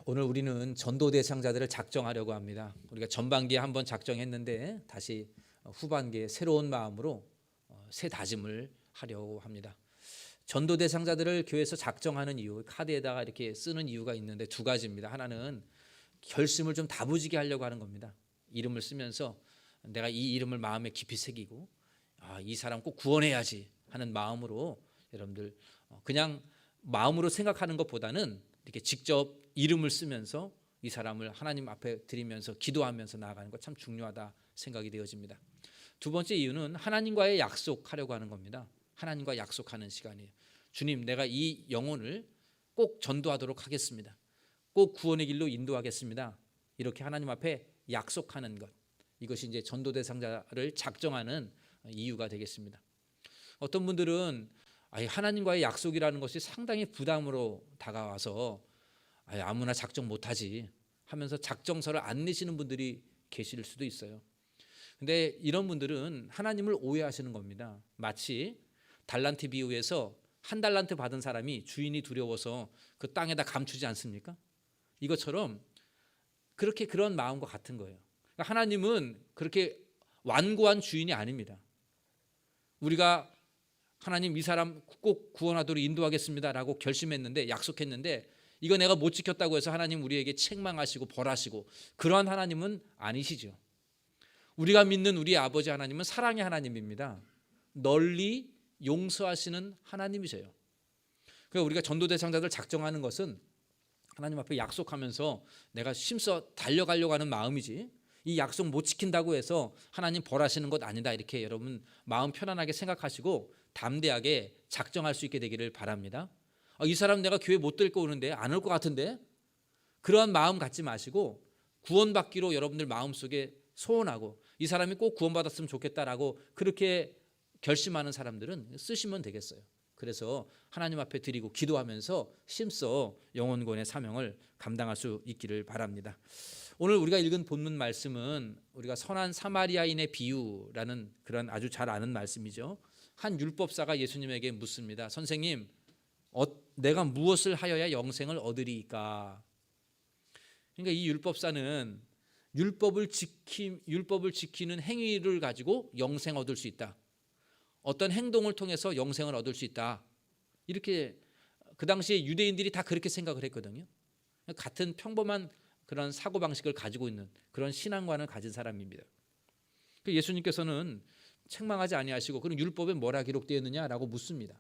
오늘 우리는 전도 대상자들을 작정하려고 합니다. 우리가 전반기에 한번 작정했는데 다시 후반기에 새로운 마음으로 새 다짐을 하려고 합니다. 전도 대상자들을 교회에서 작정하는 이유, 카드에다가 이렇게 쓰는 이유가 있는데 두 가지입니다. 하나는 결심을 좀 다부지게 하려고 하는 겁니다. 이름을 쓰면서 내가 이 이름을 마음에 깊이 새기고 이 사람 꼭 구원해야지 하는 마음으로 여러분들 그냥 마음으로 생각하는 것보다는 이렇게 직접 이름을 쓰면서 이 사람을 하나님 앞에 드리면서 기도하면서 나아가는 것 참 중요하다 생각이 되어집니다. 두 번째 이유는 하나님과의 약속하려고 하는 겁니다. 하나님과 약속하는 시간이에요. 주님, 내가 이 영혼을 꼭 전도하도록 하겠습니다. 꼭 구원의 길로 인도하겠습니다. 이렇게 하나님 앞에 약속하는 것, 이것이 이제 전도 대상자를 작정하는 이유가 되겠습니다. 어떤 분들은 하나님과의 약속이라는 것이 상당히 부담으로 다가와서 아무나 작정 못하지 하면서 작정서를 안 내시는 분들이 계실 수도 있어요. 근데 이런 분들은 하나님을 오해하시는 겁니다. 마치 달란트 비유에서 한 달란트 받은 사람이 주인이 두려워서 그 땅에다 감추지 않습니까? 이것처럼 그렇게 그런 마음과 같은 거예요. 그러니까 하나님은 그렇게 완고한 주인이 아닙니다. 우리가 하나님 이 사람 꼭 구원하도록 인도하겠습니다라고 결심했는데 약속했는데 이거 내가 못 지켰다고 해서 하나님 우리에게 책망하시고 벌하시고 그러한 하나님은 아니시죠. 우리가 믿는 우리 아버지 하나님은 사랑의 하나님입니다. 널리 용서하시는 하나님이세요. 그러니까 우리가 전도 대상자들 작정하는 것은 하나님 앞에 약속하면서 내가 힘써 달려가려고 하는 마음이지 이 약속 못 지킨다고 해서 하나님 벌하시는 것 아니다 이렇게 여러분 마음 편안하게 생각하시고 담대하게 작정할 수 있게 되기를 바랍니다. 이 사람 내가 교회 못 데리고 오는데 안 올 것 같은데 그러한 마음 갖지 마시고 구원받기로 여러분들 마음속에 소원하고 이 사람이 꼭 구원받았으면 좋겠다라고 그렇게 결심하는 사람들은 쓰시면 되겠어요. 그래서 하나님 앞에 드리고 기도하면서 힘써 영혼구원의 사명을 감당할 수 있기를 바랍니다. 오늘 우리가 읽은 본문 말씀은 우리가 선한 사마리아인의 비유라는 그런 아주 잘 아는 말씀이죠. 한 율법사가 예수님에게 묻습니다. 선생님, 내가 무엇을 하여야 영생을 얻으리까? 그러니까 이 율법사는 율법을 지키는 행위를 가지고 영생 얻을 수 있다. 어떤 행동을 통해서 영생을 얻을 수 있다. 이렇게 그 당시에 유대인들이 다 그렇게 생각을 했거든요. 같은 평범한 그런 사고방식을 가지고 있는 그런 신앙관을 가진 사람입니다. 예수님께서는 책망하지 아니하시고 그럼 율법에 뭐라 기록되었느냐라고 묻습니다.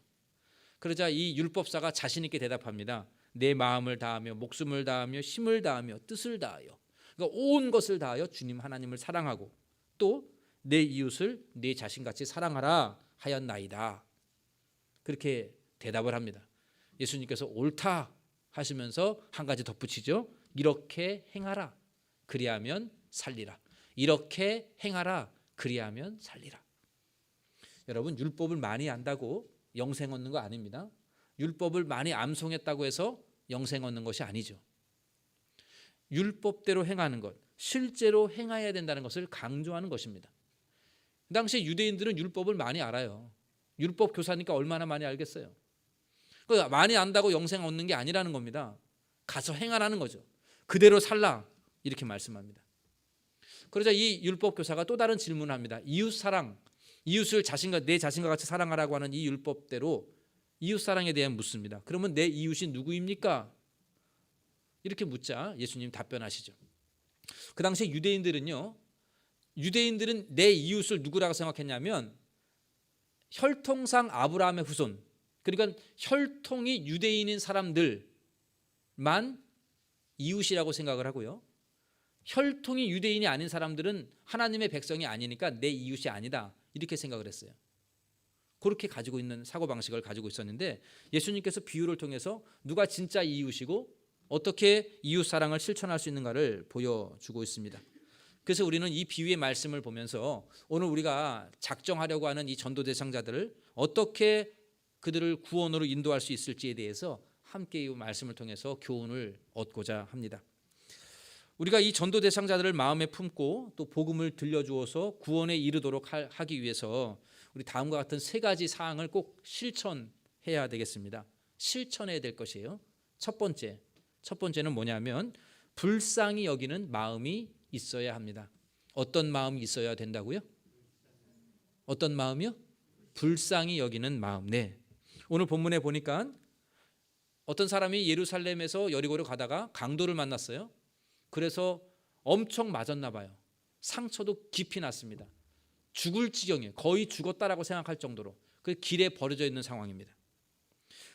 그러자 이 율법사가 자신 있게 대답합니다. 내 마음을 다하며 목숨을 다하며 힘을 다하며 뜻을 다하여 그러니까 온 것을 다하여 주님 하나님을 사랑하고 또 내 이웃을 내 자신같이 사랑하라 하였나이다. 그렇게 대답을 합니다. 예수님께서 옳다 하시면서 한 가지 덧붙이죠. 이렇게 행하라 그리하면 살리라. 이렇게 행하라 그리하면 살리라. 여러분 율법을 많이 안다고 영생 얻는 거 아닙니다. 율법을 많이 암송했다고 해서 영생 얻는 것이 아니죠. 율법대로 행하는 것, 실제로 행해야 된다는 것을 강조하는 것입니다. 그 당시 유대인들은 율법을 많이 알아요. 율법 교사니까 얼마나 많이 알겠어요. 많이 안다고 영생 얻는 게 아니라는 겁니다. 가서 행하라는 거죠. 그대로 살라 이렇게 말씀합니다. 그러자 이 율법 교사가 또 다른 질문을 합니다. 이웃 사랑, 이웃을 내 자신과 같이 사랑하라고 하는 이 율법대로 이웃 사랑에 대해 묻습니다. 그러면 내 이웃이 누구입니까? 이렇게 묻자 예수님 답변하시죠. 그 당시 유대인들은 내 이웃을 누구라고 생각했냐면 혈통상 아브라함의 후손, 그러니까 혈통이 유대인인 사람들만 이웃이라고 생각을 하고요. 혈통이 유대인이 아닌 사람들은 하나님의 백성이 아니니까 내 이웃이 아니다 이렇게 생각을 했어요. 그렇게 가지고 있는 사고방식을 가지고 있었는데 예수님께서 비유를 통해서 누가 진짜 이웃이고 어떻게 이웃 사랑을 실천할 수 있는가를 보여주고 있습니다. 그래서 우리는 이 비유의 말씀을 보면서 오늘 우리가 작정하려고 하는 이 전도 대상자들을 어떻게 그들을 구원으로 인도할 수 있을지에 대해서 함께 이 말씀을 통해서 교훈을 얻고자 합니다. 우리가 이 전도 대상자들을 마음에 품고 또 복음을 들려주어서 구원에 이르도록 하기 위해서 우리 다음과 같은 세 가지 사항을 꼭 실천해야 되겠습니다. 실천해야 될 것이에요. 첫 번째, 첫 번째는 뭐냐면 불쌍히 여기는 마음이 있어야 합니다. 어떤 마음이 있어야 된다고요? 어떤 마음이요? 불쌍히 여기는 마음. 네. 오늘 본문에 보니까 어떤 사람이 예루살렘에서 여리고를 가다가 강도를 만났어요. 그래서 엄청 맞았나 봐요. 상처도 깊이 났습니다. 죽을 지경이에요. 거의 죽었다라고 생각할 정도로. 그 길에 버려져 있는 상황입니다.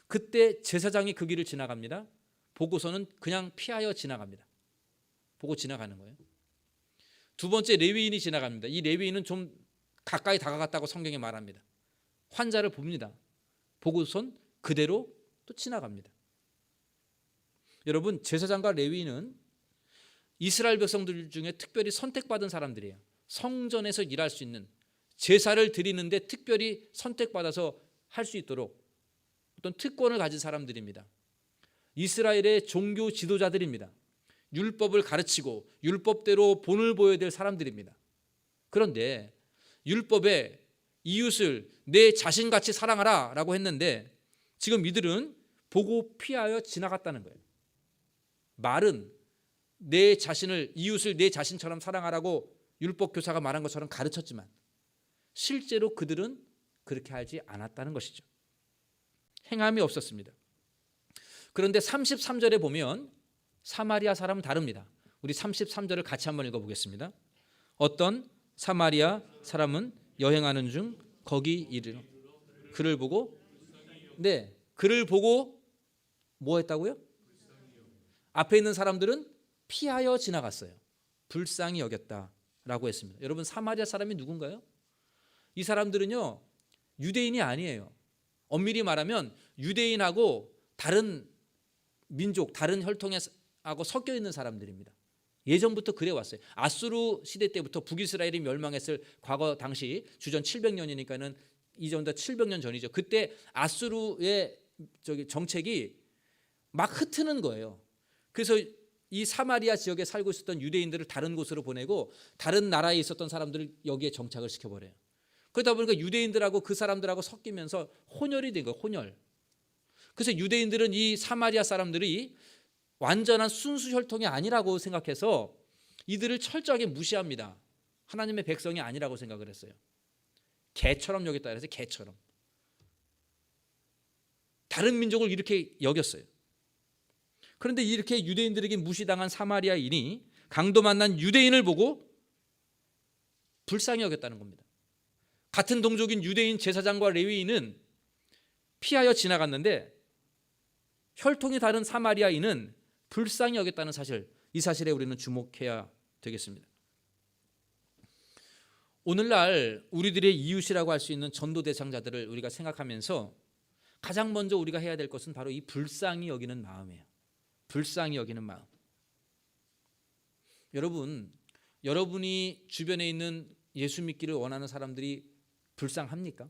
그때 제사장이 그 길을 지나갑니다. 보고서는 그냥 피하여 지나갑니다. 보고 지나가는 거예요. 두 번째 레위인이 지나갑니다. 이 레위인은 좀 가까이 다가갔다고 성경에 말합니다. 환자를 봅니다. 보고선 그대로 또 지나갑니다. 여러분, 제사장과 레위인은 이스라엘 백성들 중에 특별히 선택받은 사람들이에요. 성전에서 일할 수 있는, 제사를 드리는데 특별히 선택받아서 할 수 있도록 어떤 특권을 가진 사람들입니다. 이스라엘의 종교 지도자들입니다. 율법을 가르치고 율법대로 본을 보여야 될 사람들입니다. 그런데 율법에 이웃을 내 자신같이 사랑하라 라고 했는데 지금 이들은 보고 피하여 지나갔다는 거예요. 말은 내 자신을, 이웃을 내 자신처럼 사랑하라고 율법 교사가 말한 것처럼 가르쳤지만 실제로 그들은 그렇게 하지 않았다는 것이죠. 행함이 없었습니다. 그런데 33절에 보면 사마리아 사람은 다릅니다. 우리 33절을 같이 한번 읽어보겠습니다. 어떤 사마리아 사람은 여행하는 중 거기 이르러 그를 보고, 네, 그를 보고 뭐 했다고요? 앞에 있는 사람들은 피하여 지나갔어요. 불쌍히 여겼다라고 했습니다. 여러분, 사마리아 사람이 누군가요? 이 사람들은요, 유대인이 아니에요. 엄밀히 말하면 유대인하고 다른 민족, 다른 혈통하고 섞여 있는 사람들입니다. 예전부터 그래 왔어요. 아수르 시대 때부터 북이스라엘이 멸망했을 과거 당시 주전 700년이니까는 이전부터 700년 전이죠. 그때 아수르의 정책이 막 흩트는 거예요. 그래서 이 사마리아 지역에 살고 있었던 유대인들을 다른 곳으로 보내고 다른 나라에 있었던 사람들을 여기에 정착을 시켜버려요. 그러다 보니까 유대인들하고 그 사람들하고 섞이면서 혼혈이 된 거예요. 혼혈. 그래서 유대인들은 이 사마리아 사람들이 완전한 순수 혈통이 아니라고 생각해서 이들을 철저하게 무시합니다. 하나님의 백성이 아니라고 생각을 했어요. 개처럼 여겼다 그래서 개처럼. 다른 민족을 이렇게 여겼어요. 그런데 이렇게 유대인들에게 무시당한 사마리아인이 강도 만난 유대인을 보고 불쌍히 여겼다는 겁니다. 같은 동족인 유대인 제사장과 레위인은 피하여 지나갔는데 혈통이 다른 사마리아인은 불쌍히 여겼다는 사실, 이 사실에 우리는 주목해야 되겠습니다. 오늘날 우리들의 이웃이라고 할 수 있는 전도 대상자들을 우리가 생각하면서 가장 먼저 우리가 해야 될 것은 바로 이 불쌍히 여기는 마음이에요. 불쌍히 여기는 마음. 여러분, 여러분이 주변에 있는 예수 믿기를 원하는 사람들이 불쌍합니까?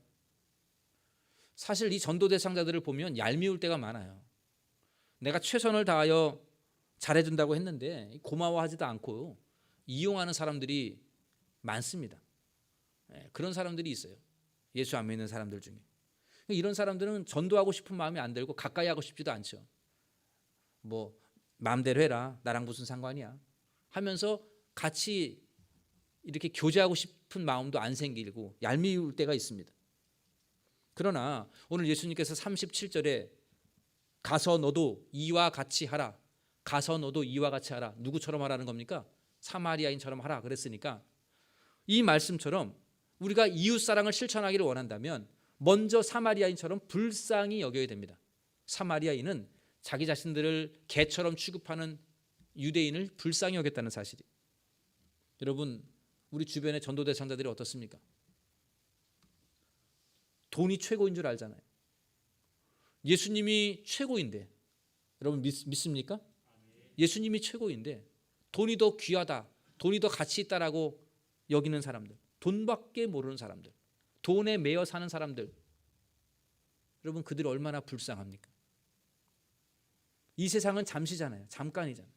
사실 이 전도 대상자들을 보면 얄미울 때가 많아요. 내가 최선을 다하여 잘해준다고 했는데 고마워하지도 않고 이용하는 사람들이 많습니다. 그런 사람들이 있어요. 예수 안 믿는 사람들 중에. 이런 사람들은 전도하고 싶은 마음이 안 들고 가까이 하고 싶지도 않죠. 뭐 마음대로 해라, 나랑 무슨 상관이야 하면서 같이 이렇게 교제하고 싶은 마음도 안 생기고 얄미울 때가 있습니다. 그러나 오늘 예수님께서 37절에 가서 너도 이와 같이 하라, 가서 너도 이와 같이 하라, 누구처럼 하라는 겁니까? 사마리아인처럼 하라 그랬으니까 이 말씀처럼 우리가 이웃사랑을 실천하기를 원한다면 먼저 사마리아인처럼 불쌍히 여겨야 됩니다. 사마리아인은 자기 자신들을 개처럼 취급하는 유대인을 불쌍히 여겼다는 사실이. 여러분, 우리 주변의 전도 대상자들이 어떻습니까? 돈이 최고인 줄 알잖아요. 예수님이 최고인데, 여러분 믿습니까? 예수님이 최고인데 돈이 더 귀하다, 돈이 더 가치 있다라고 여기는 사람들, 돈밖에 모르는 사람들, 돈에 매여 사는 사람들, 여러분 그들이 얼마나 불쌍합니까? 이 세상은 잠시잖아요. 잠깐이잖아요.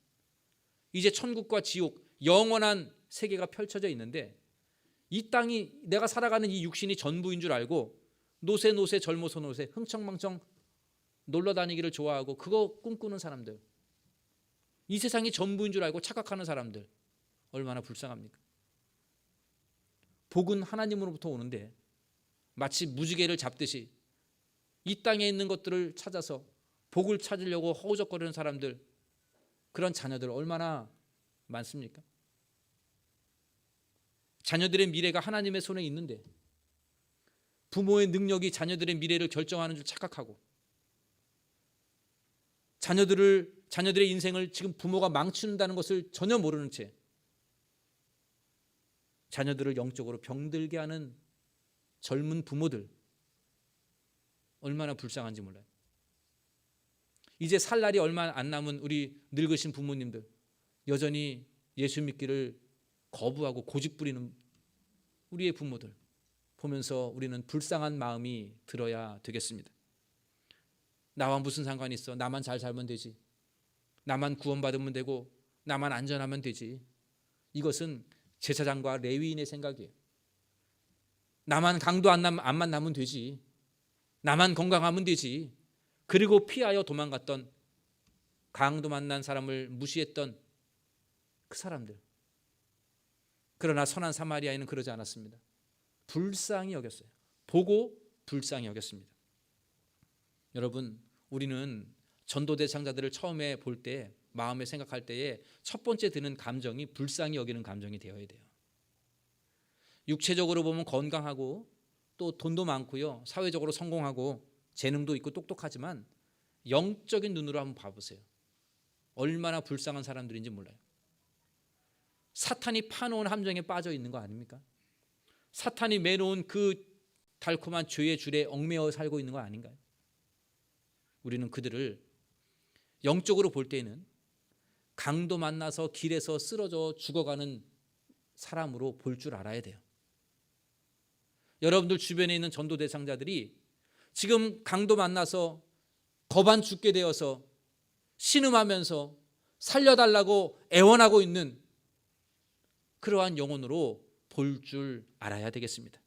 이제 천국과 지옥, 영원한 세계가 펼쳐져 있는데 이 땅이, 내가 살아가는 이 육신이 전부인 줄 알고 노세 젊어서 노세 흥청망청 놀러 다니기를 좋아하고 그거 꿈꾸는 사람들, 이 세상이 전부인 줄 알고 착각하는 사람들 얼마나 불쌍합니까? 복은 하나님으로부터 오는데 마치 무지개를 잡듯이 이 땅에 있는 것들을 찾아서 복을 찾으려고 허우적거리는 사람들, 그런 자녀들 얼마나 많습니까? 자녀들의 미래가 하나님의 손에 있는데 부모의 능력이 자녀들의 미래를 결정하는 줄 착각하고 자녀들의 인생을 지금 부모가 망치는다는 것을 전혀 모르는 채 자녀들을 영적으로 병들게 하는 젊은 부모들 얼마나 불쌍한지 몰라요. 이제 살 날이 얼마 안 남은 우리 늙으신 부모님들, 여전히 예수 믿기를 거부하고 고집 부리는 우리의 부모들 보면서 우리는 불쌍한 마음이 들어야 되겠습니다. 나와 무슨 상관이 있어? 나만 잘 살면 되지. 나만 구원받으면 되고 나만 안전하면 되지. 이것은 제사장과 레위인의 생각이에요. 나만 강도 안 만나면 되지. 나만 건강하면 되지. 그리고 피하여 도망갔던, 강도 만난 사람을 무시했던 그 사람들. 그러나 선한 사마리아인은 그러지 않았습니다. 불쌍히 여겼어요. 보고 불쌍히 여겼습니다. 여러분, 우리는 전도 대상자들을 처음에 볼 때, 마음에 생각할 때에 첫 번째 드는 감정이 불쌍히 여기는 감정이 되어야 돼요. 육체적으로 보면 건강하고 또 돈도 많고요, 사회적으로 성공하고 재능도 있고 똑똑하지만 영적인 눈으로 한번 봐보세요. 얼마나 불쌍한 사람들인지 몰라요. 사탄이 파놓은 함정에 빠져 있는 거 아닙니까? 사탄이 매놓은 그 달콤한 죄의 줄에 얽매여 살고 있는 거 아닌가요? 우리는 그들을 영적으로 볼 때에는 강도 만나서 길에서 쓰러져 죽어가는 사람으로 볼 줄 알아야 돼요. 여러분들 주변에 있는 전도 대상자들이 지금 강도 만나서 거반 죽게 되어서 신음하면서 살려달라고 애원하고 있는 그러한 영혼으로 볼 줄 알아야 되겠습니다.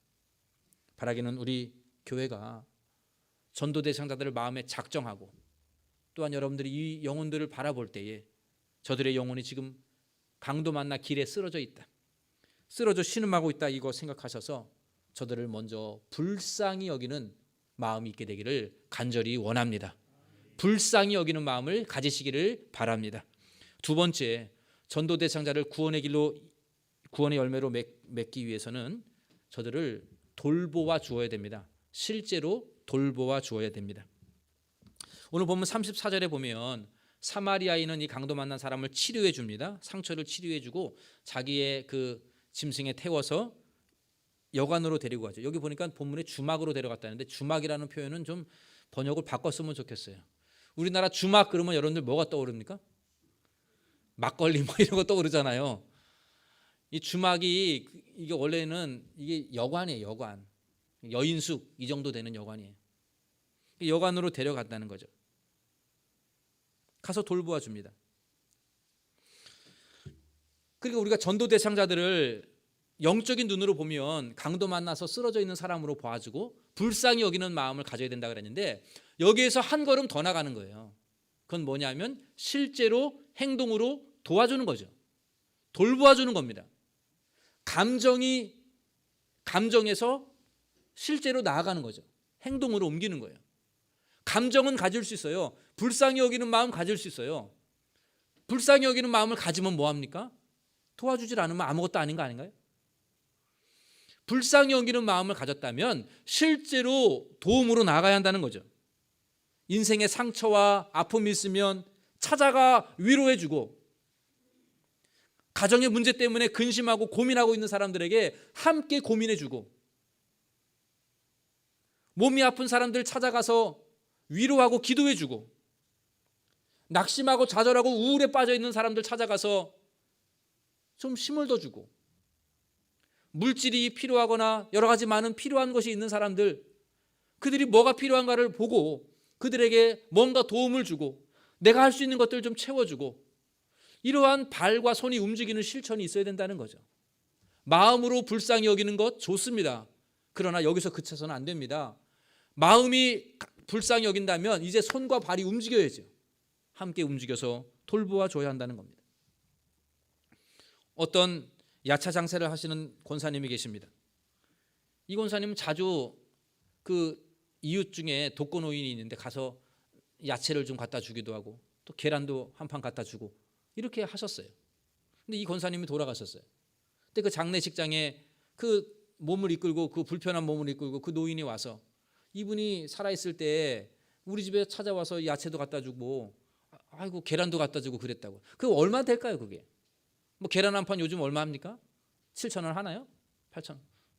바라기는 우리 교회가 전도 대상자들을 마음에 작정하고, 또한 여러분들이 이 영혼들을 바라볼 때에 저들의 영혼이 지금 강도 만나 길에 쓰러져 있다, 쓰러져 신음하고 있다, 이거 생각하셔서 저들을 먼저 불쌍히 여기는 마음이 있게 되기를 간절히 원합니다. 불쌍히 여기는 마음을 가지시기를 바랍니다. 두 번째, 전도 대상자를 구원의 길로, 구원의 열매로 맺기 위해서는 저들을 돌보아 주어야 됩니다. 실제로 돌보아 주어야 됩니다. 오늘 보면 34절에 보면 사마리아인은 이 강도 만난 사람을 치료해 줍니다. 상처를 치료해 주고 자기의 그 짐승에 태워서 여관으로 데리고 가죠. 여기 보니까 본문에 주막으로 데려갔다는데, 주막이라는 표현은 좀 번역을 바꿨으면 좋겠어요. 우리나라 주막 그러면 여러분들 뭐가 떠오릅니까? 막걸리 뭐 이런 거 떠오르잖아요. 이 주막이, 이게 원래는 이게 여관이에요. 여관, 여인숙 이 정도 되는 여관이에요. 여관으로 데려갔다는 거죠. 가서 돌보아 줍니다. 그러니까 우리가 전도 대상자들을 영적인 눈으로 보면 강도 만나서 쓰러져 있는 사람으로 봐주고 불쌍히 여기는 마음을 가져야 된다 그랬는데, 여기에서 한 걸음 더 나가는 거예요. 그건 뭐냐면 실제로 행동으로 도와주는 거죠. 돌보아 주는 겁니다. 감정에서 실제로 나아가는 거죠. 행동으로 옮기는 거예요. 감정은 가질 수 있어요. 불쌍히 여기는 마음 가질 수 있어요. 불쌍히 여기는 마음을 가지면 뭐합니까? 도와주질 않으면 아무것도 아닌 거 아닌가요? 불쌍히 여기는 마음을 가졌다면 실제로 도움으로 나가야 한다는 거죠. 인생의 상처와 아픔이 있으면 찾아가 위로해주고, 가정의 문제 때문에 근심하고 고민하고 있는 사람들에게 함께 고민해주고, 몸이 아픈 사람들 찾아가서 위로하고 기도해주고, 낙심하고 좌절하고 우울에 빠져있는 사람들 찾아가서 좀 힘을 더 주고, 물질이 필요하거나 여러 가지 많은 필요한 것이 있는 사람들, 그들이 뭐가 필요한가를 보고 그들에게 뭔가 도움을 주고 내가 할 수 있는 것들 좀 채워주고, 이러한 발과 손이 움직이는 실천이 있어야 된다는 거죠. 마음으로 불쌍히 여기는 것 좋습니다. 그러나 여기서 그쳐서는 안 됩니다. 마음이 불쌍히 여긴다면 이제 손과 발이 움직여야죠. 함께 움직여서 돌보아 줘야 한다는 겁니다. 어떤 야차 장사를 하시는 권사님이 계십니다. 이 권사님은 자주 그 이웃 중에 독거노인이 있는데 가서 야채를 좀 갖다 주기도 하고 또 계란도 한 판 갖다 주고 이렇게 하셨어요. 근데 이 권사님이 돌아가셨어요. 근데 그 장례식장에 그 몸을 이끌고 그 불편한 몸을 이끌고 그 노인이 와서 이분이 살아있을 때 우리 집에 찾아와서 야채도 갖다 주고 아이고 계란도 갖다 주고 그랬다고. 그거 얼마 될까요 그게? 뭐 계란 한 판 요즘 얼마 합니까? 7,000원 하나요? 8,000원.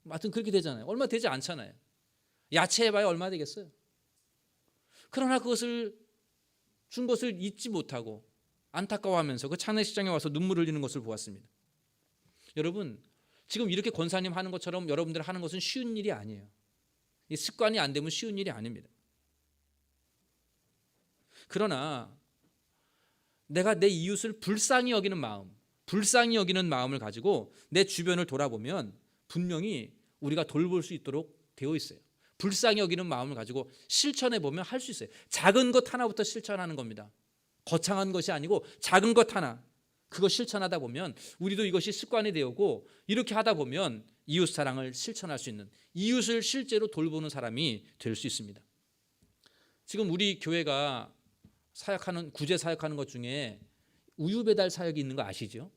하여튼 그렇게 되잖아요. 얼마 되지 않잖아요. 야채 해봐야 얼마 되겠어요. 그러나 그것을 준 것을 잊지 못하고 안타까워하면서 그 장례식장에 와서 눈물을 흘리는 것을 보았습니다. 여러분 지금 이렇게 권사님 하는 것처럼 여러분들 하는 것은 쉬운 일이 아니에요. 이 습관이 안 되면 쉬운 일이 아닙니다. 그러나 내가 내 이웃을 불쌍히 여기는 마음을 가지고 내 주변을 돌아보면 분명히 우리가 돌볼 수 있도록 되어 있어요. 불쌍히 여기는 마음을 가지고 실천해 보면 할 수 있어요. 작은 것 하나부터 실천하는 겁니다. 거창한 것이 아니고 작은 것 하나, 그거 실천하다 보면 우리도 이것이 습관이 되고 이렇게 하다 보면 이웃 사랑을 실천할 수 있는, 이웃을 실제로 돌보는 사람이 될 수 있습니다. 지금 우리 교회가 구제 사역하는 것 중에 우유 배달 사역이 있는 거 아시죠?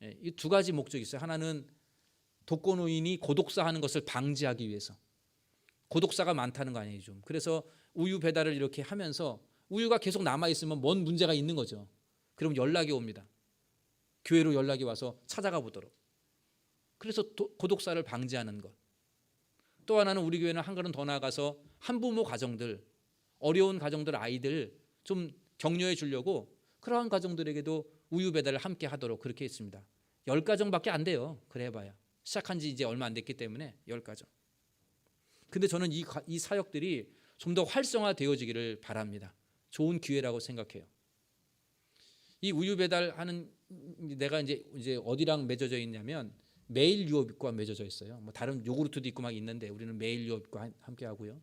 이 두 가지 목적이 있어요. 하나는 독거노인이 고독사 하는 것을 방지하기 위해서. 고독사가 많다는 거 아니에요, 좀. 그래서 우유 배달을 이렇게 하면서 우유가 계속 남아 있으면 뭔 문제가 있는 거죠. 그럼 연락이 옵니다. 교회로 연락이 와서 찾아가 보도록. 그래서 고독사를 방지하는 것. 또 하나는 우리 교회는 한 걸음 더 나아가서 한부모 가정들, 어려운 가정들 아이들 좀 격려해 주려고 그러한 가정들에게도 우유 배달을 함께 하도록 그렇게 했습니다. 10가정밖에 안 돼요. 그래 해봐야. 시작한 지 이제 얼마 안 됐기 때문에 10가정. 근데 저는 이 사역들이 좀 더 활성화되어지기를 바랍니다. 좋은 기회라고 생각해요. 이 우유 배달하는 내가 이제 어디랑 맺어져 있냐면 매일 유업과 맺어져 있어요. 뭐 다른 요구르트도 있고 막 있는데 우리는 매일 유업과 함께 하고요.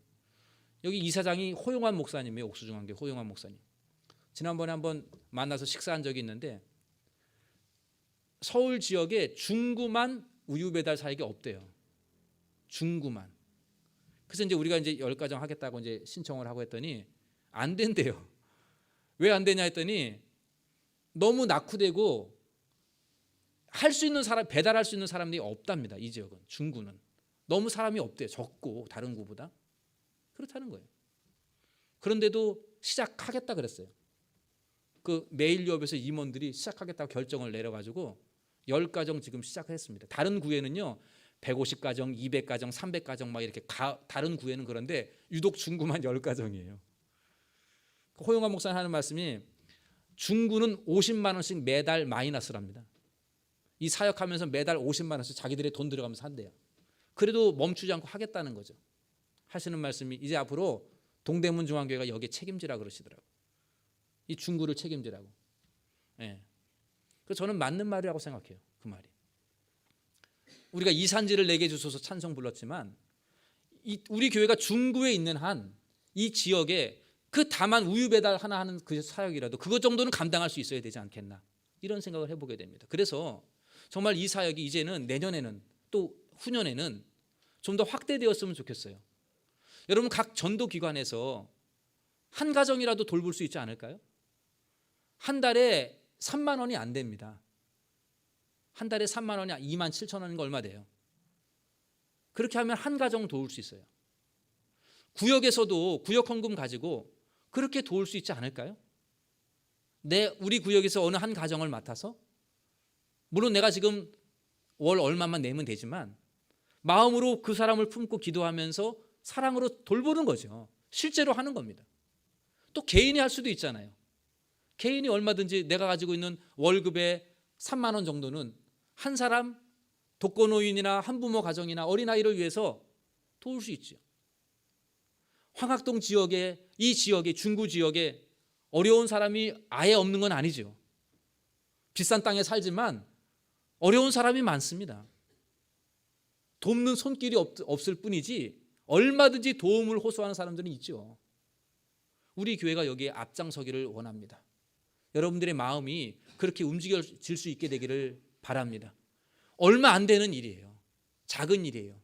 여기 이사장이 호용환 목사님이에요. 옥수중앙교회 호용환 목사님. 지난번에 한번 만나서 식사한 적이 있는데 서울 지역에 중구만 우유 배달 사역이 없대요. 중구만. 그래서 이제 우리가 이제 10가정 하겠다고 이제 신청을 하고 했더니 안 된대요. 왜 안 되냐 했더니 너무 낙후되고 할 수 있는 사람, 배달할 수 있는 사람들이 없답니다. 이 지역은, 중구는 너무 사람이 없대요. 적고 다른 구보다 그렇다는 거예요. 그런데도 시작하겠다 그랬어요. 그 매일유업에서 임원들이 시작하겠다고 결정을 내려가지고 10가정 지금 시작했습니다. 다른 구에는요 150가정, 200가정, 300가정 막 이렇게 다른 구에는 그런데 유독 중구만 10가정이에요. 호용환 목사님 하는 말씀이 중구는 50만 원씩 매달 마이너스랍니다. 이 사역하면서 매달 50만 원씩 자기들의 돈 들어가면서 한대요. 그래도 멈추지 않고 하겠다는 거죠. 하시는 말씀이 이제 앞으로 동대문 중앙교회가 여기에 책임지라 그러시더라고요. 이 중구를 책임지라고. 예. 그래서 저는 맞는 말이라고 생각해요. 그 말이. 우리가 이 산지를 내게 주소서 찬송 불렀지만 우리 교회가 중구에 있는 한 이 지역에 그 다만 우유 배달 하나 하는 그 사역이라도 그것 정도는 감당할 수 있어야 되지 않겠나 이런 생각을 해보게 됩니다. 그래서 정말 이 사역이 이제는 내년에는 또 후년에는 좀 더 확대되었으면 좋겠어요. 여러분 각 전도기관에서 한 가정이라도 돌볼 수 있지 않을까요? 한 달에 3만 원이 안 됩니다. 한 달에 3만 원이 2만 7천 원인 거 얼마 돼요? 그렇게 하면 한 가정 도울 수 있어요. 구역에서도 구역 헌금 가지고 그렇게 도울 수 있지 않을까요? 우리 구역에서 어느 한 가정을 맡아서 물론 내가 지금 월 얼마만 내면 되지만 마음으로 그 사람을 품고 기도하면서 사랑으로 돌보는 거죠. 실제로 하는 겁니다. 또 개인이 할 수도 있잖아요. 개인이 얼마든지 내가 가지고 있는 월급의 3만 원 정도는 한 사람 독거노인이나 한부모 가정이나 어린아이를 위해서 도울 수 있죠. 황학동 지역에 이 지역에 중구 지역에 어려운 사람이 아예 없는 건 아니죠. 비싼 땅에 살지만 어려운 사람이 많습니다. 돕는 손길이 없을 뿐이지 얼마든지 도움을 호소하는 사람들은 있죠. 우리 교회가 여기에 앞장서기를 원합니다. 여러분들의 마음이 그렇게 움직여질 수 있게 되기를 바랍니다. 얼마 안 되는 일이에요. 작은 일이에요.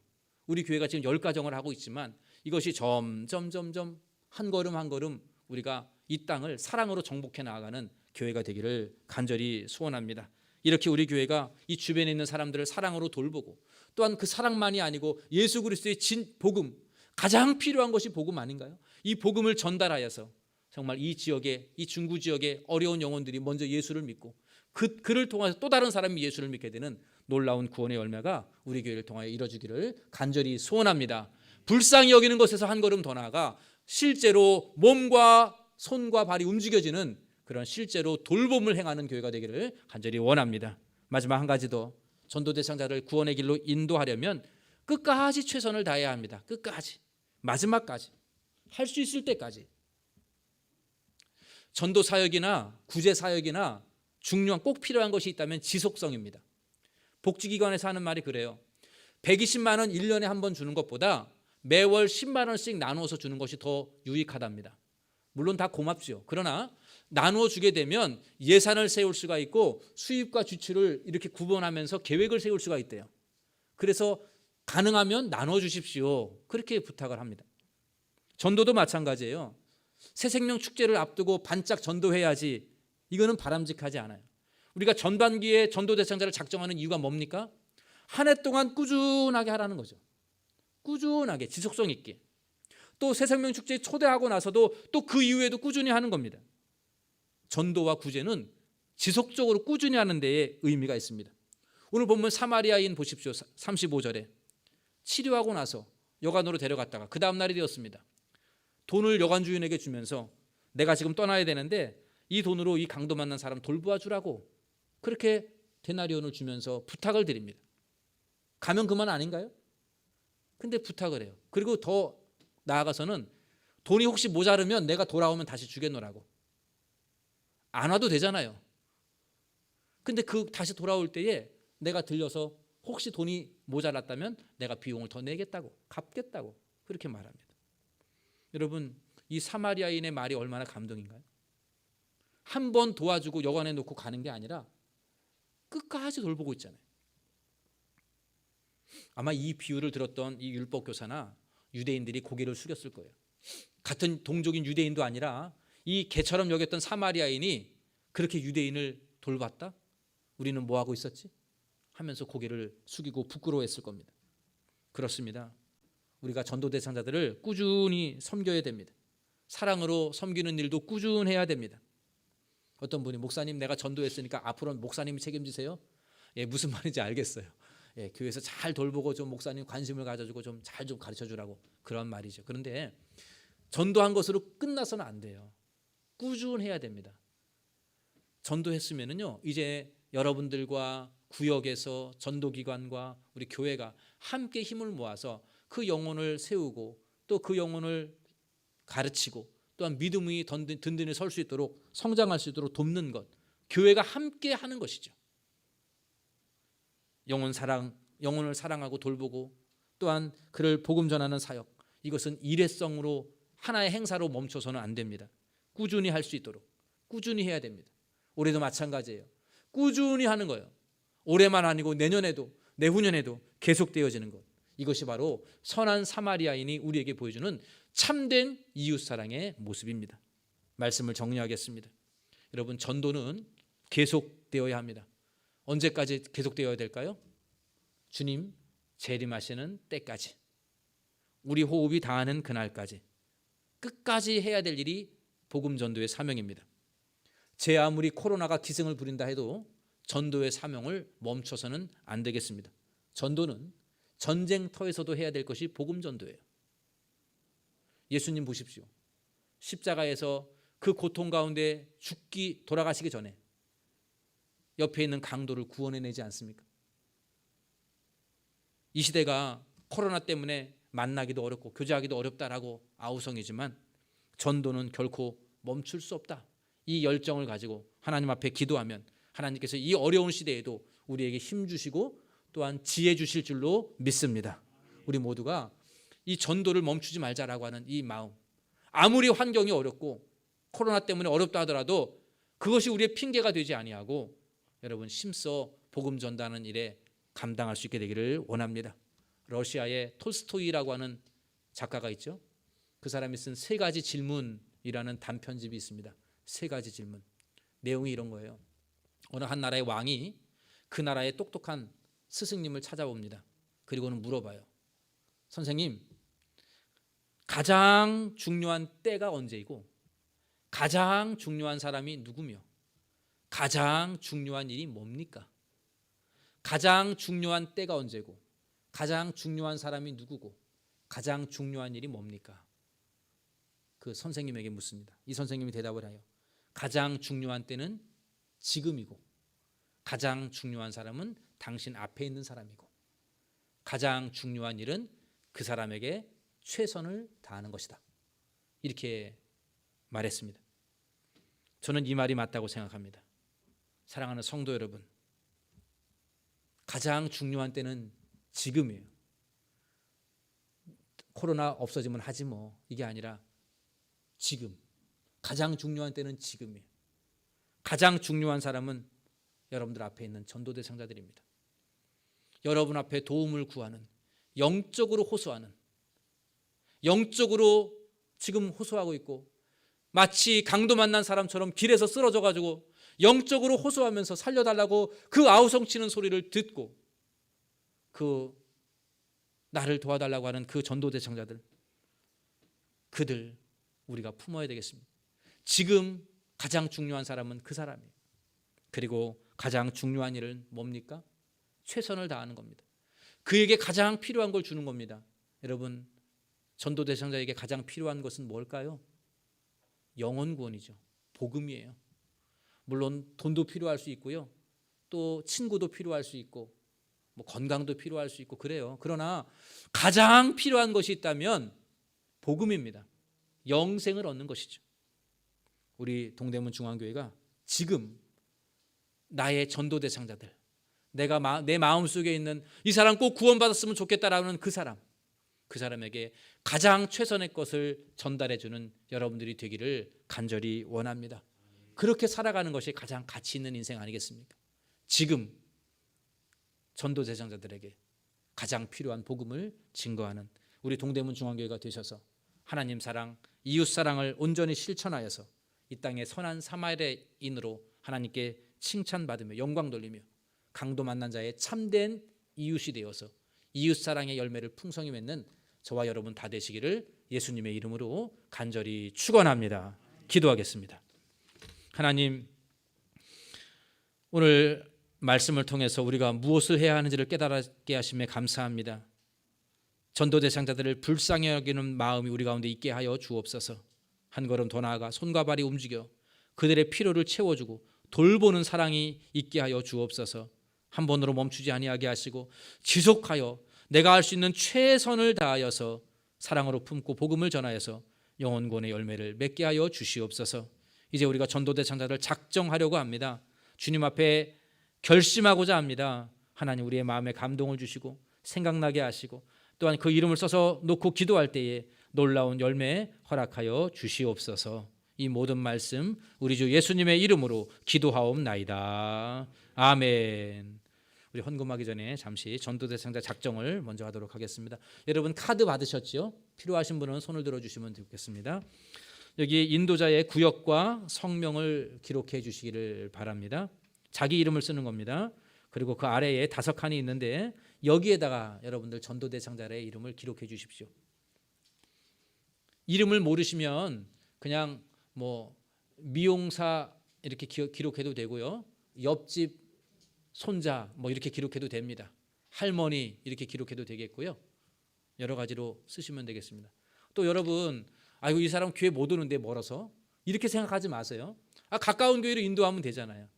우리 교회가 지금 10가정을 하고 있지만 이것이 점점 한 걸음 한 걸음 우리가 이 땅을 사랑으로 정복해 나아가는 교회가 되기를 간절히 소원합니다. 이렇게 우리 교회가 이 주변에 있는 사람들을 사랑으로 돌보고 또한 그 사랑만이 아니고 예수 그리스도의 진 복음, 가장 필요한 것이 복음 아닌가요? 이 복음을 전달하여서 정말 이 지역에, 이 중구 지역의 어려운 영혼들이 먼저 예수를 믿고 그를 통해서 또 다른 사람이 예수를 믿게 되는 놀라운 구원의 열매가 우리 교회를 통하여 이루어지기를 간절히 소원합니다. 불쌍히 여기는 것에서 한 걸음 더 나아가 실제로 몸과 손과 발이 움직여지는 그런 실제로 돌봄을 행하는 교회가 되기를 간절히 원합니다. 마지막 한 가지 더, 전도 대상자를 구원의 길로 인도하려면 끝까지 최선을 다해야 합니다. 끝까지, 마지막까지, 할 수 있을 때까지. 전도 사역이나 구제 사역이나 중요한 꼭 필요한 것이 있다면 지속성입니다. 복지기관에서 하는 말이 그래요. 120만 원 1년에 한 번 주는 것보다 매월 10만 원씩 나누어서 주는 것이 더 유익하답니다. 물론 다 고맙죠. 그러나 나누어 주게 되면 예산을 세울 수가 있고 수입과 지출을 이렇게 구분하면서 계획을 세울 수가 있대요. 그래서 가능하면 나눠 주십시오. 그렇게 부탁을 합니다. 전도도 마찬가지예요. 새생명 축제를 앞두고 반짝 전도해야지, 이거는 바람직하지 않아요. 우리가 전반기에 전도 대상자를 작정하는 이유가 뭡니까? 한 해 동안 꾸준하게 하라는 거죠. 꾸준하게, 지속성 있게. 또 새생명 축제에 초대하고 나서도 또 그 이후에도 꾸준히 하는 겁니다. 전도와 구제는 지속적으로 꾸준히 하는 데에 의미가 있습니다. 오늘 본문 사마리아인 보십시오. 35절에 치료하고 나서 여관으로 데려갔다가 그 다음 날이 되었습니다. 돈을 여관 주인에게 주면서 내가 지금 떠나야 되는데 이 돈으로 이 강도 만난 사람 돌보아 주라고 그렇게 데나리온을 주면서 부탁을 드립니다. 가면 그만 아닌가요? 근데 부탁을 해요. 그리고 더 나아가서는 돈이 혹시 모자르면 내가 돌아오면 다시 주겠노라고. 안 와도 되잖아요. 근데 그 다시 돌아올 때에 내가 들려서 혹시 돈이 모자랐다면 내가 비용을 더 내겠다고, 갚겠다고 그렇게 말합니다. 여러분, 이 사마리아인의 말이 얼마나 감동인가요? 한 번 도와주고 여관에 놓고 가는 게 아니라 끝까지 돌보고 있잖아요. 아마 이 비유를 들었던 이 율법 교사나 유대인들이 고개를 숙였을 거예요. 같은 동족인 유대인도 아니라 이 개처럼 여겼던 사마리아인이 그렇게 유대인을 돌봤다? 우리는 뭐 하고 있었지? 하면서 고개를 숙이고 부끄러워했을 겁니다. 그렇습니다. 우리가 전도 대상자들을 꾸준히 섬겨야 됩니다. 사랑으로 섬기는 일도 꾸준해야 됩니다. 어떤 분이 목사님 내가 전도했으니까 앞으로는 목사님이 책임지세요? 예, 무슨 말인지 알겠어요. 예, 교회에서 잘 돌보고 좀 목사님 관심을 가져주고 좀 잘 좀 가르쳐주라고 그런 말이죠. 그런데 전도한 것으로 끝나서는 안 돼요. 꾸준해야 됩니다. 전도했으면은요, 이제 여러분들과 구역에서 전도기관과 우리 교회가 함께 힘을 모아서 그 영혼을 세우고 또 그 영혼을 가르치고 또한 믿음이 든든히 설 수 있도록 성장할 수 있도록 돕는 것, 교회가 함께 하는 것이죠. 영혼을 사랑하고 돌보고 또한 그를 복음 전하는 사역, 이것은 일회성으로 하나의 행사로 멈춰서는 안 됩니다. 꾸준히 할 수 있도록 꾸준히 해야 됩니다. 올해도 마찬가지예요. 꾸준히 하는 거예요. 올해만 아니고 내년에도 내후년에도 계속되어지는 것, 이것이 바로 선한 사마리아인이 우리에게 보여주는 참된 이웃사랑의 모습입니다. 말씀을 정리하겠습니다. 여러분, 전도는 계속되어야 합니다. 언제까지 계속되어야 될까요? 주님 재림하시는 때까지, 우리 호흡이 다하는 그날까지 끝까지 해야 될 일이 복음 전도의 사명입니다. 제 아무리 코로나가 기승을 부린다 해도 전도의 사명을 멈춰서는 안 되겠습니다. 전도는 전쟁터에서도 해야 될 것이 복음 전도예요. 예수님 보십시오. 십자가에서 그 고통 가운데 돌아가시기 전에 옆에 있는 강도를 구원해내지 않습니까? 이 시대가 코로나 때문에 만나기도 어렵고 교제하기도 어렵다라고 아우성이지만 전도는 결코 멈출 수 없다. 이 열정을 가지고 하나님 앞에 기도하면 하나님께서 이 어려운 시대에도 우리에게 힘 주시고 또한 지혜 주실 줄로 믿습니다. 우리 모두가 이 전도를 멈추지 말자라고 하는 이 마음, 아무리 환경이 어렵고 코로나 때문에 어렵다 하더라도 그것이 우리의 핑계가 되지 아니하고 여러분 힘써 복음 전하는 일에 감당할 수 있게 되기를 원합니다. 러시아의 톨스토이라고 하는 작가가 있죠. 그 사람이 쓴 3가지 질문이라는 단편집이 있습니다. 3가지 질문. 내용이 이런 거예요. 어느 한 나라의 왕이 그 나라의 똑똑한 스승님을 찾아봅니다. 그리고는 물어봐요. 선생님, 가장 중요한 때가 언제이고 가장 중요한 사람이 누구며 가장 중요한 일이 뭡니까? 가장 중요한 때가 언제고 가장 중요한 사람이 누구고 가장 중요한 일이 뭡니까? 그 선생님에게 묻습니다. 이 선생님이 대답을 해요. 가장 중요한 때는 지금이고 가장 중요한 사람은 당신 앞에 있는 사람이고 가장 중요한 일은 그 사람에게 최선을 다하는 것이다. 이렇게 말했습니다. 저는 이 말이 맞다고 생각합니다. 사랑하는 성도 여러분, 가장 중요한 때는 지금이에요. 코로나 없어지면 하지 뭐, 이게 아니라 지금, 가장 중요한 때는 지금이에요. 가장 중요한 사람은 여러분들 앞에 있는 전도 대상자들입니다. 여러분 앞에 도움을 구하는, 영적으로 호소하는, 영적으로 지금 호소하고 있고 마치 강도 만난 사람처럼 길에서 쓰러져 가지고 영적으로 호소하면서 살려달라고 그 아우성치는 소리를 듣고 그 나를 도와달라고 하는 그 전도 대상자들, 그들 우리가 품어야 되겠습니다. 지금 가장 중요한 사람은 그 사람이에요. 그리고 가장 중요한 일은 뭡니까? 최선을 다하는 겁니다. 그에게 가장 필요한 걸 주는 겁니다. 여러분, 전도 대상자에게 가장 필요한 것은 뭘까요? 영혼 구원이죠. 복음이에요. 물론 돈도 필요할 수 있고요. 또 친구도 필요할 수 있고 뭐 건강도 필요할 수 있고 그래요. 그러나 가장 필요한 것이 있다면 복음입니다. 영생을 얻는 것이죠. 우리 동대문 중앙교회가 지금 나의 전도 대상자들, 내 마음속에 있는 이 사람 꼭 구원받았으면 좋겠다라는 그 사람에게 가장 최선의 것을 전달해 주는 여러분들이 되기를 간절히 원합니다. 그렇게 살아가는 것이 가장 가치 있는 인생 아니겠습니까? 지금 전도 대상자들에게 가장 필요한 복음을 증거하는 우리 동대문 중앙교회가 되셔서 하나님 사랑, 이웃 사랑을 온전히 실천하여서 이 땅의 선한 사마리아인으로 하나님께 칭찬받으며 영광 돌리며 강도 만난 자의 참된 이웃이 되어서 이웃 사랑의 열매를 풍성히 맺는 저와 여러분 다 되시기를 예수님의 이름으로 간절히 축원합니다. 기도하겠습니다. 하나님, 오늘 말씀을 통해서 우리가 무엇을 해야 하는지를 깨달게 하심에 감사합니다. 전도 대상자들을 불쌍히 여기는 마음이 우리 가운데 있게 하여 주옵소서. 한 걸음 더 나아가 손과 발이 움직여 그들의 필요를 채워주고 돌보는 사랑이 있게 하여 주옵소서. 한 번으로 멈추지 아니하게 하시고 지속하여 내가 할 수 있는 최선을 다하여서 사랑으로 품고 복음을 전하여서 영혼권의 열매를 맺게 하여 주시옵소서. 이제 우리가 전도 대상자를 작정하려고 합니다. 주님 앞에 결심하고자 합니다. 하나님, 우리의 마음에 감동을 주시고 생각나게 하시고 또한 그 이름을 써서 놓고 기도할 때에 놀라운 열매 허락하여 주시옵소서. 이 모든 말씀 우리 주 예수님의 이름으로 기도하옵나이다. 아멘. 우리 헌금하기 전에 잠시 전도 대상자 작정을 먼저 하도록 하겠습니다. 여러분 카드 받으셨죠? 필요하신 분은 손을 들어주시면 좋겠습니다. 여기 인도자의 구역과 성명을 기록해 주시기를 바랍니다. 자기 이름을 쓰는 겁니다. 그리고 그 아래에 5칸이 있는데 여기에다가 여러분들 전도 대상자의 이름을 기록해 주십시오. 이름을 모르시면 그냥 뭐 미용사 이렇게 기록해도 되고요. 옆집 손자 뭐 이렇게 기록해도 됩니다. 할머니 이렇게 기록해도 되겠고요. 여러 가지로 쓰시면 되겠습니다. 또 여러분, 아이고 이 사람 교회 못 오는데 멀어서 이렇게 생각하지 마세요. 가까운 교회로 인도하면 되잖아요.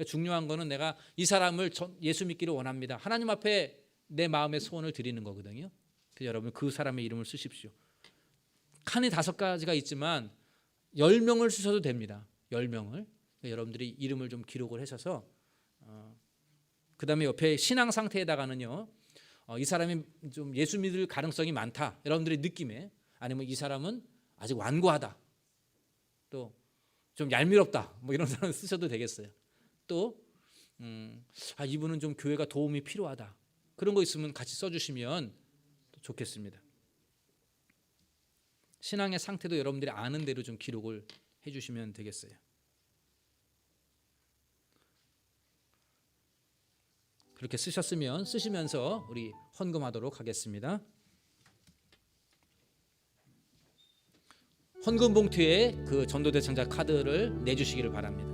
중요한 거는 내가 이 사람을 예수 믿기를 원합니다. 하나님 앞에 내 마음의 소원을 드리는 거거든요. 그래서 여러분 그 사람의 이름을 쓰십시오. 칸이 5가지가 있지만 10명을 쓰셔도 됩니다. 10명을. 여러분들이 이름을 좀 기록을 하셔서 그 다음에 옆에 신앙 상태에다가는요, 이 사람이 좀 예수 믿을 가능성이 많다, 여러분들의 느낌에, 아니면 이 사람은 아직 완고하다, 또 좀 얄미럽다 뭐 이런 사람 쓰셔도 되겠어요. 또 이분은 좀 교회가 도움이 필요하다, 그런 거 있으면 같이 써주시면 좋겠습니다. 신앙의 상태도 여러분들이 아는 대로 좀 기록을 해주시면 되겠어요. 그렇게 쓰셨으면 쓰시면서 우리 헌금하도록 하겠습니다. 헌금 봉투에 그 전도대상자 카드를 내주시기를 바랍니다.